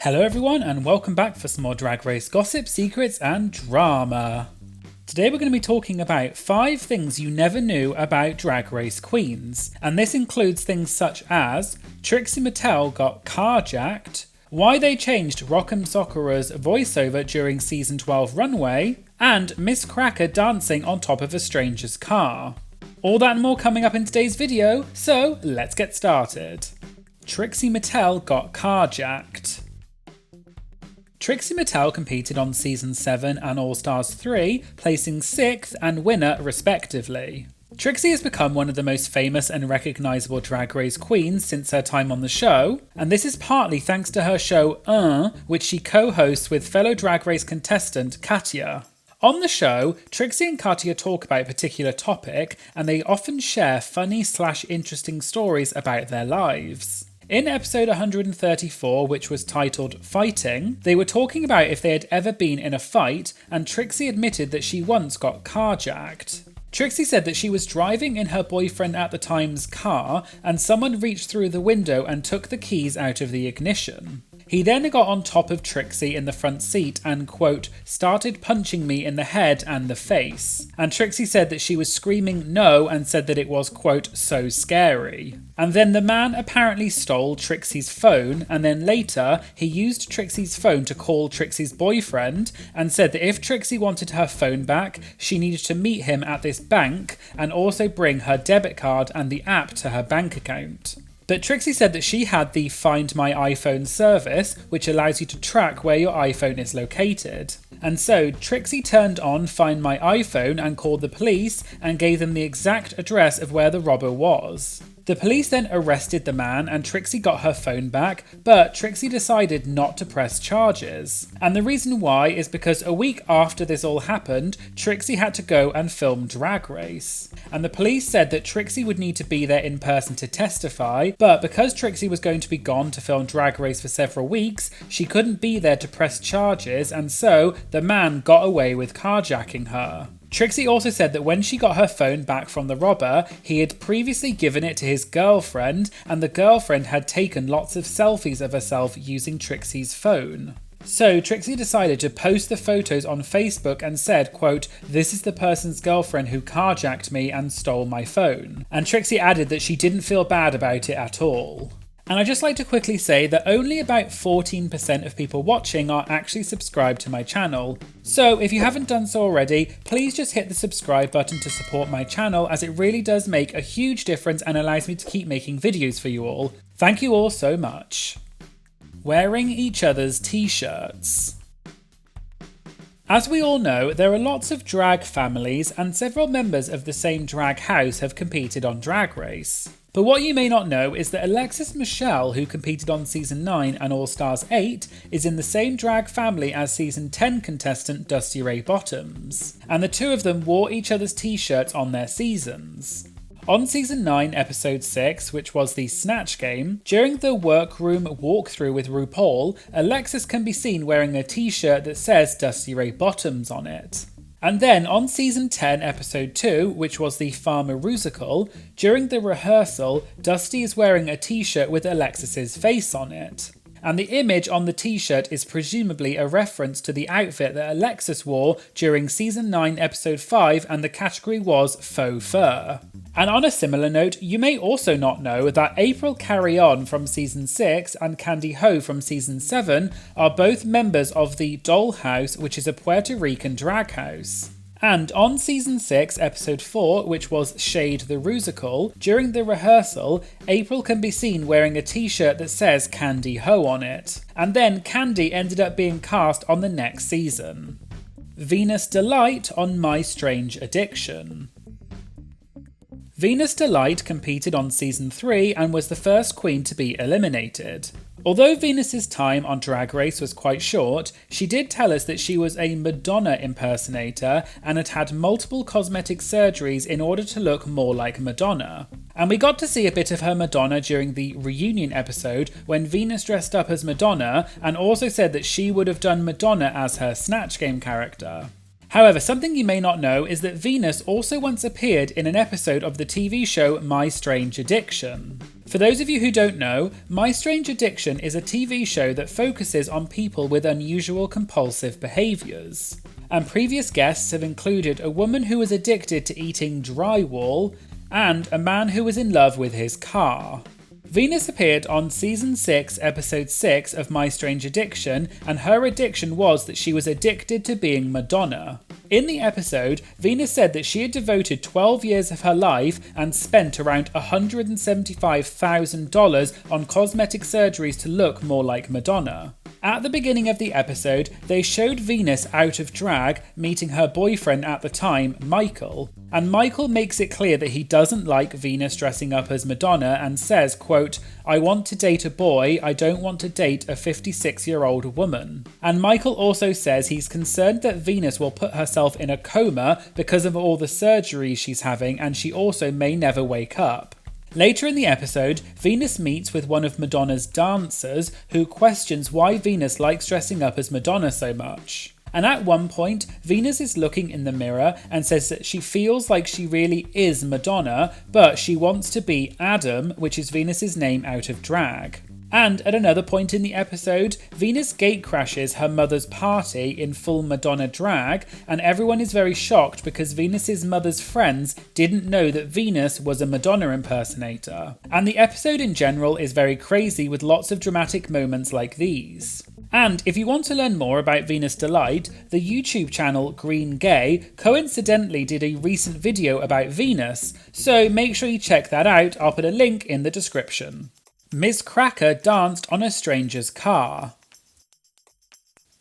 Hello everyone and welcome back for some more Drag Race gossip, secrets and drama. Today we're going to be talking about 5 things you never knew about Drag Race queens, and this includes things such as Trixie Mattel got carjacked, why they changed Rock'em Sakura's voiceover during season 12 runway, and Miz Cracker dancing on top of a stranger's car. All that and more coming up in today's video, so let's get started. Trixie Mattel got carjacked. Trixie Mattel competed on Season 7 and All Stars 3, placing 6th and winner respectively. Trixie has become one of the most famous and recognisable Drag Race queens since her time on the show, and this is partly thanks to her show which she co-hosts with fellow Drag Race contestant Katya. On the show, Trixie and Katya talk about a particular topic, and they often share funny/interesting stories about their lives. In episode 134, which was titled Fighting, they were talking about if they had ever been in a fight, and Trixie admitted that she once got carjacked. Trixie said that she was driving in her boyfriend at the time's car, and someone reached through the window and took the keys out of the ignition. He then got on top of Trixie in the front seat and, quote, started punching me in the head and the face. And Trixie said that she was screaming no and said that it was, quote, so scary. And then the man apparently stole Trixie's phone, and then later he used Trixie's phone to call Trixie's boyfriend and said that if Trixie wanted her phone back, she needed to meet him at this bank and also bring her debit card and the app to her bank account. But Trixie said that she had the Find My iPhone service, which allows you to track where your iPhone is located. And so Trixie turned on Find My iPhone and called the police and gave them the exact address of where the robber was. The police then arrested the man and Trixie got her phone back, but Trixie decided not to press charges. And the reason why is because a week after this all happened, Trixie had to go and film Drag Race. And the police said that Trixie would need to be there in person to testify, but because Trixie was going to be gone to film Drag Race for several weeks, she couldn't be there to press charges, and so the man got away with carjacking her. Trixie also said that when she got her phone back from the robber, he had previously given it to his girlfriend, and the girlfriend had taken lots of selfies of herself using Trixie's phone. So Trixie decided to post the photos on Facebook and said, quote, this is the person's girlfriend who carjacked me and stole my phone. And Trixie added that she didn't feel bad about it at all. And I'd just like to quickly say that only about 14% of people watching are actually subscribed to my channel. So if you haven't done so already, please just hit the subscribe button to support my channel, as it really does make a huge difference and allows me to keep making videos for you all. Thank you all so much. Wearing each other's t-shirts. As we all know, there are lots of drag families, and several members of the same drag house have competed on Drag Race. But what you may not know is that Alexis Michelle, who competed on Season 9 and All Stars 8, is in the same drag family as Season 10 contestant Dusty Ray Bottoms, and the two of them wore each other's t-shirts on their seasons. On Season 9 Episode 6, which was the Snatch Game, during the workroom walkthrough with RuPaul, Alexis can be seen wearing a t-shirt that says Dusty Ray Bottoms on it. And then on Season 10 Episode 2, which was the Farmer-rusical, during the rehearsal, Dusty is wearing a t-shirt with Alexis's face on it. And the image on the t-shirt is presumably a reference to the outfit that Alexis wore during Season 9 Episode 5, and the category was faux fur. And on a similar note, you may also not know that April Carry-On from Season 6 and Candy Ho from Season 7 are both members of the Doll House, which is a Puerto Rican drag house. And on Season 6, Episode 4, which was Shade the Rusical, during the rehearsal, April can be seen wearing a t-shirt that says Candy Ho on it. And then Candy ended up being cast on the next season. Venus Delight on My Strange Addiction. Venus Delight competed on Season 3 and was the first queen to be eliminated. Although Venus's time on Drag Race was quite short, she did tell us that she was a Madonna impersonator and had had multiple cosmetic surgeries in order to look more like Madonna. And we got to see a bit of her Madonna during the reunion episode when Venus dressed up as Madonna and also said that she would have done Madonna as her Snatch Game character. However, something you may not know is that Venus also once appeared in an episode of the TV show My Strange Addiction. For those of you who don't know, My Strange Addiction is a TV show that focuses on people with unusual compulsive behaviours. And previous guests have included a woman who was addicted to eating drywall and a man who was in love with his car. Venus appeared on Season 6, Episode 6 of My Strange Addiction, and her addiction was that she was addicted to being Madonna. In the episode, Venus said that she had devoted 12 years of her life and spent around $175,000 on cosmetic surgeries to look more like Madonna. At the beginning of the episode, they showed Venus out of drag meeting her boyfriend at the time, Michael, and Michael makes it clear that he doesn't like Venus dressing up as Madonna and says, quote, "I want to date a boy, I don't want to date a 56-year-old woman." And Michael also says he's concerned that Venus will put herself in a coma because of all the surgeries she's having, and she also may never wake up. Later in the episode, Venus meets with one of Madonna's dancers who questions why Venus likes dressing up as Madonna so much. And at one point, Venus is looking in the mirror and says that she feels like she really is Madonna, but she wants to be Adam, which is Venus's name out of drag. And at another point in the episode, Venus gatecrashes her mother's party in full Madonna drag, and everyone is very shocked because Venus's mother's friends didn't know that Venus was a Madonna impersonator. And the episode in general is very crazy with lots of dramatic moments like these. And if you want to learn more about Venus Delight, the YouTube channel Green Gay coincidentally did a recent video about Venus, so make sure you check that out. I'll put a link in the description. Miz Cracker danced on a stranger's car.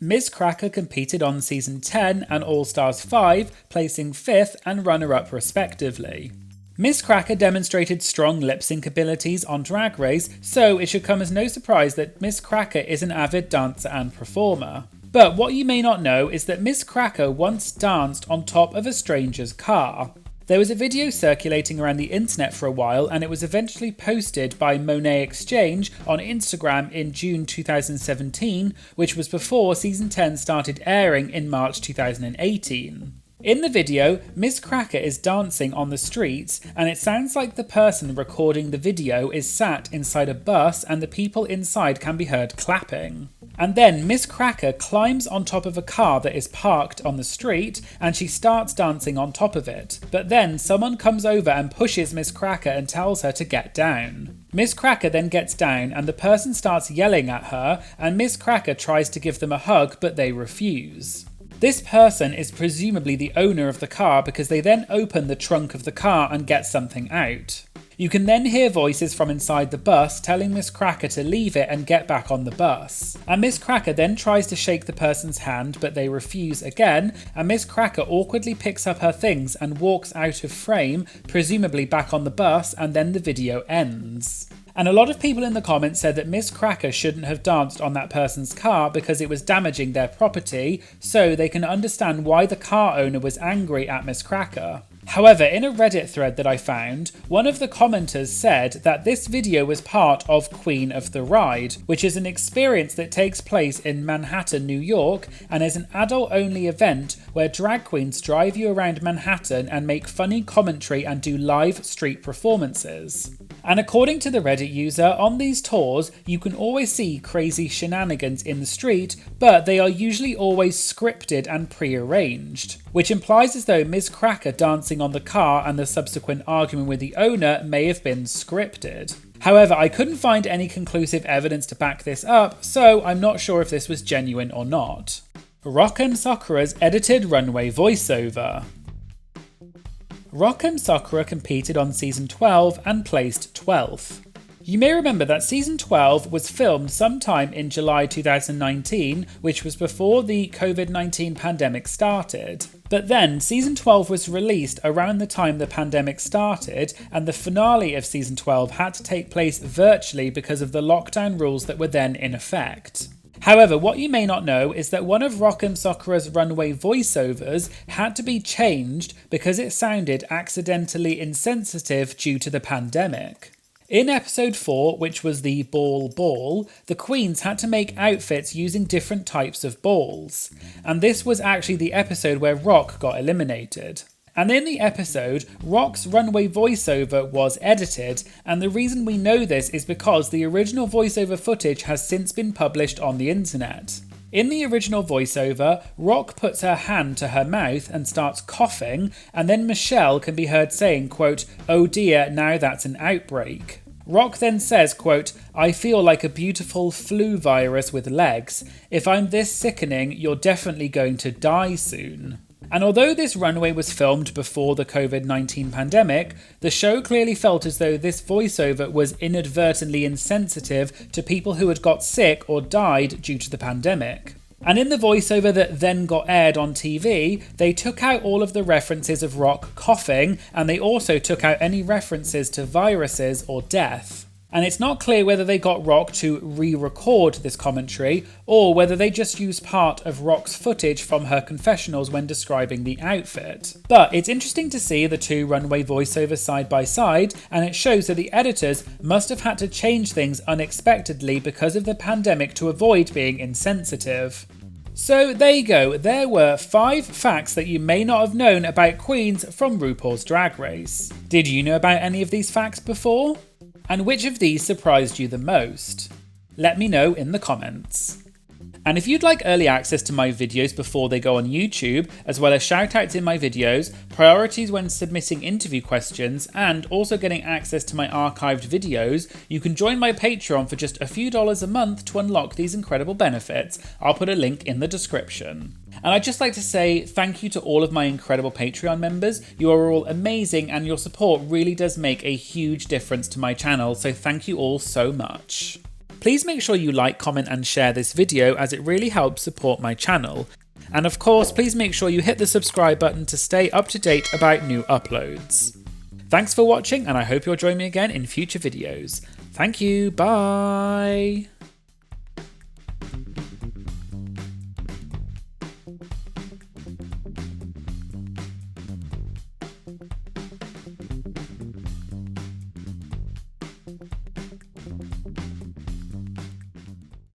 Miz Cracker competed on Season 10 and All Stars 5, placing 5th and runner-up respectively. Miz Cracker demonstrated strong lip-sync abilities on Drag Race, so it should come as no surprise that Miz Cracker is an avid dancer and performer. But what you may not know is that Miz Cracker once danced on top of a stranger's car. There was a video circulating around the internet for a while, and it was eventually posted by Monet Exchange on Instagram in June 2017, which was before Season 10 started airing in March 2018. In the video, Miz Cracker is dancing on the streets, and it sounds like the person recording the video is sat inside a bus and the people inside can be heard clapping. And then Miz Cracker climbs on top of a car that is parked on the street and she starts dancing on top of it. But then someone comes over and pushes Miz Cracker and tells her to get down. Miz Cracker then gets down and the person starts yelling at her, and Miz Cracker tries to give them a hug but they refuse. This person is presumably the owner of the car because they then open the trunk of the car and get something out. You can then hear voices from inside the bus telling Miz Cracker to leave it and get back on the bus. And Miz Cracker then tries to shake the person's hand but they refuse again, and Miz Cracker awkwardly picks up her things and walks out of frame, presumably back on the bus, and then the video ends. And a lot of people in the comments said that Miz Cracker shouldn't have danced on that person's car because it was damaging their property, so they can understand why the car owner was angry at Miz Cracker. However, in a Reddit thread that I found, one of the commenters said that this video was part of Queen of the Ride, which is an experience that takes place in Manhattan, New York, and is an adult-only event where drag queens drive you around Manhattan and make funny commentary and do live street performances. And according to the Reddit user, on these tours, you can always see crazy shenanigans in the street, but they are usually always scripted and pre-arranged, which implies as though Miz Cracker dancing on the car and the subsequent argument with the owner may have been scripted. However, I couldn't find any conclusive evidence to back this up, so I'm not sure if this was genuine or not. Rock and Sakura's edited runway voiceover. Rock and Sakura competed on Season 12 and placed 12th. You may remember that Season 12 was filmed sometime in July 2019, which was before the COVID-19 pandemic started. But then Season 12 was released around the time the pandemic started, and the finale of Season 12 had to take place virtually because of the lockdown rules that were then in effect. However, what you may not know is that one of Rock and Sakura's runway voiceovers had to be changed because it sounded accidentally insensitive due to the pandemic. In episode 4, which was the ball, the queens had to make outfits using different types of balls. And this was actually the episode where Rock got eliminated. And in the episode, Rock's runway voiceover was edited, and the reason we know this is because the original voiceover footage has since been published on the internet. In the original voiceover, Rock puts her hand to her mouth and starts coughing, and then Michelle can be heard saying, quote, "Oh dear, now that's an outbreak." Rock then says, quote, "I feel like a beautiful flu virus with legs. If I'm this sickening, you're definitely going to die soon." And although this runway was filmed before the COVID-19 pandemic, the show clearly felt as though this voiceover was inadvertently insensitive to people who had got sick or died due to the pandemic. And in the voiceover that then got aired on TV, they took out all of the references of Rock coughing, and they also took out any references to viruses or death. And it's not clear whether they got Rock to re-record this commentary, or whether they just used part of Rock's footage from her confessionals when describing the outfit. But it's interesting to see the two runway voiceovers side by side, and it shows that the editors must have had to change things unexpectedly because of the pandemic to avoid being insensitive. So there you go, there were 5 facts that you may not have known about queens from RuPaul's Drag Race. Did you know about any of these facts before? And which of these surprised you the most? Let me know in the comments. And if you'd like early access to my videos before they go on YouTube, as well as shoutouts in my videos, priorities when submitting interview questions, and also getting access to my archived videos, you can join my Patreon for just a few dollars a month to unlock these incredible benefits. I'll put a link in the description. And I'd just like to say thank you to all of my incredible Patreon members. You are all amazing, and your support really does make a huge difference to my channel, so thank you all so much. Please make sure you like, comment and share this video, as it really helps support my channel. And of course, please make sure you hit the subscribe button to stay up to date about new uploads. Thanks for watching, and I hope you'll join me again in future videos. Thank you, bye!